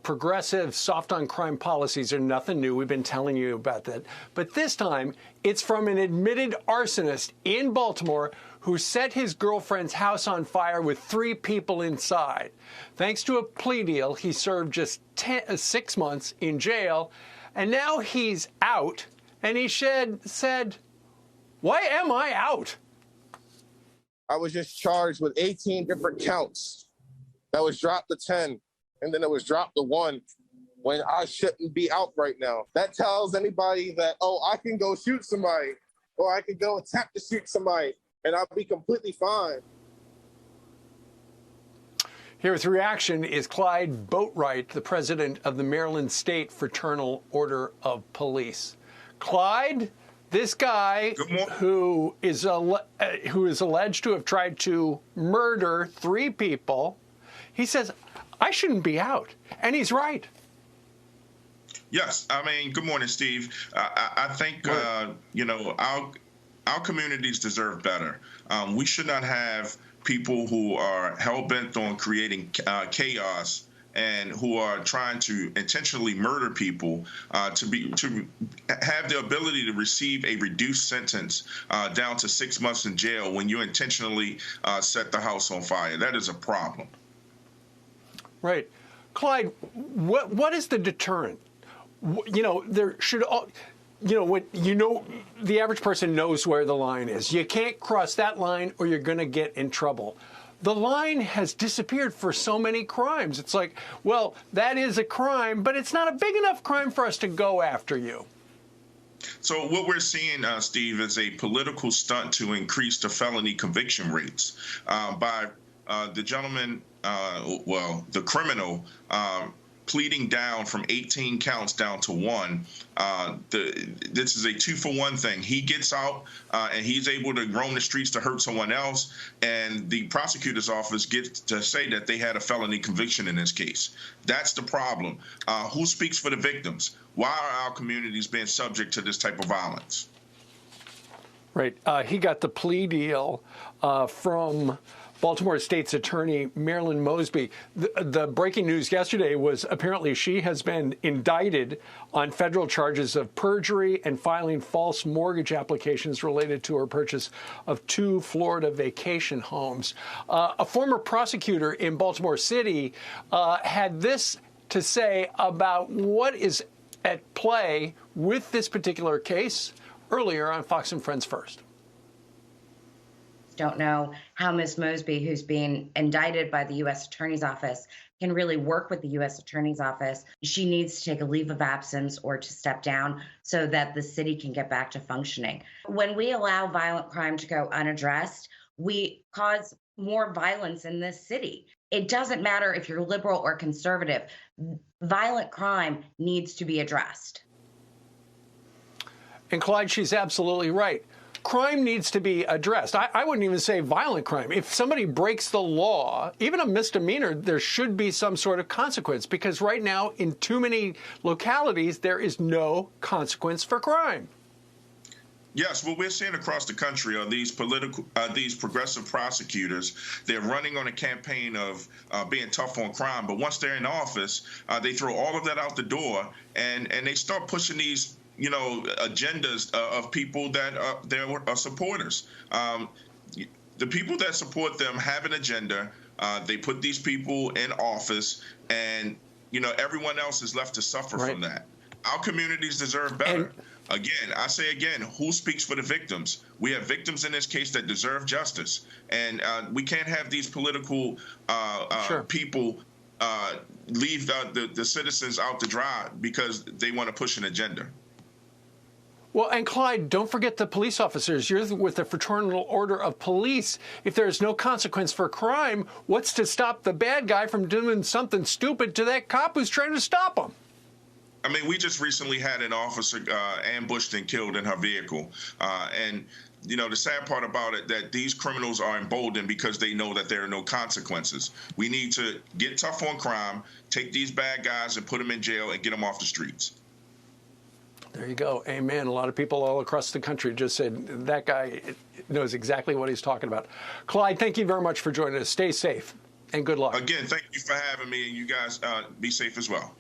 progressive, soft-on-crime policies are nothing new. We've been telling you about that. But this time, it's from an admitted arsonist in Baltimore who set his girlfriend's house on fire with 3 people inside. Thanks to a plea deal, he served just 6 months in jail, and now he's out, and he said, "Why am I out?" I was just charged with 18 different counts. That was dropped to 10, and then it was dropped to 1 when I shouldn't be out right now. That tells anybody that, oh, I can go shoot somebody, or I can go attempt to shoot somebody, and I'll be completely fine. Here with reaction is Clyde Boatwright, the president of the Maryland State Fraternal Order of Police. Clyde, this guy who is alleged to have tried to murder 3 people, he says, I shouldn't be out. And he's right. Yes. I mean, good morning, Steve. I think, you know, our communities deserve better. We should not have people who are hell-bent on creating chaos and who are trying to intentionally murder people to have the ability to receive a reduced sentence down to 6 months in jail when you intentionally set the house on fire. That is a problem. Right. Clyde, what is the deterrent? You know, there should the average person knows where the line is. You can't cross that line or you're going to get in trouble. The line has disappeared for so many crimes. It's like, well, that is a crime, but it's not a big enough crime for us to go after you. So what we're seeing, Steve, is a political stunt to increase the felony conviction rates by the gentleman, the criminal, pleading down from 18 counts down to 1. This is a 2-for-1 thing. He gets out and he's able to roam the streets to hurt someone else, and the prosecutor's office gets to say that they had a felony conviction in this case. That's the problem. Who speaks for the victims? Why are our communities being subject to this type of violence? Right. He got the plea deal from Baltimore State's Attorney Marilyn Mosby. The breaking news yesterday was apparently she has been indicted on federal charges of perjury and filing false mortgage applications related to her purchase of 2 Florida vacation homes. A former prosecutor in Baltimore City had this to say about what is at play with this particular case earlier on Fox and Friends First. Don't know how Ms. Mosby, who's being indicted by the U.S. Attorney's Office, can really work with the U.S. Attorney's Office. She needs to take a leave of absence or to step down so that the city can get back to functioning. When we allow violent crime to go unaddressed, we cause more violence in this city. It doesn't matter if you're liberal or conservative. Violent crime needs to be addressed. And Clyde, she's absolutely right. Crime needs to be addressed. I wouldn't even say violent crime. If somebody breaks the law, even a misdemeanor, there should be some sort of consequence, because right now in too many localities, there is no consequence for crime. Yes, what we're seeing across the country are these progressive prosecutors. They're running on a campaign of being tough on crime, but once they're in office, they throw all of that out the door and they start pushing these agendas of people that are supporters. The people that support them have an agenda. They put these people in office, and everyone else is left to suffer from that. Our communities deserve better. Again, I say again, who speaks for the victims? We have victims in this case that deserve justice, and we can't have these political people leave the citizens out to dry because they want to push an agenda. Well, and Clyde, don't forget the police officers. You're with the Fraternal Order of Police. If there's no consequence for crime, what's to stop the bad guy from doing something stupid to that cop who's trying to stop him? I mean, we just recently had an officer ambushed and killed in her vehicle. And the sad part about it, that these criminals are emboldened because they know that there are no consequences. We need to get tough on crime, take these bad guys and put them in jail and get them off the streets. There you go. Amen. A lot of people all across the country just said that guy knows exactly what he's talking about. Clyde, thank you very much for joining us. Stay safe. And good luck. Again, thank you for having me, and you guys be safe as well.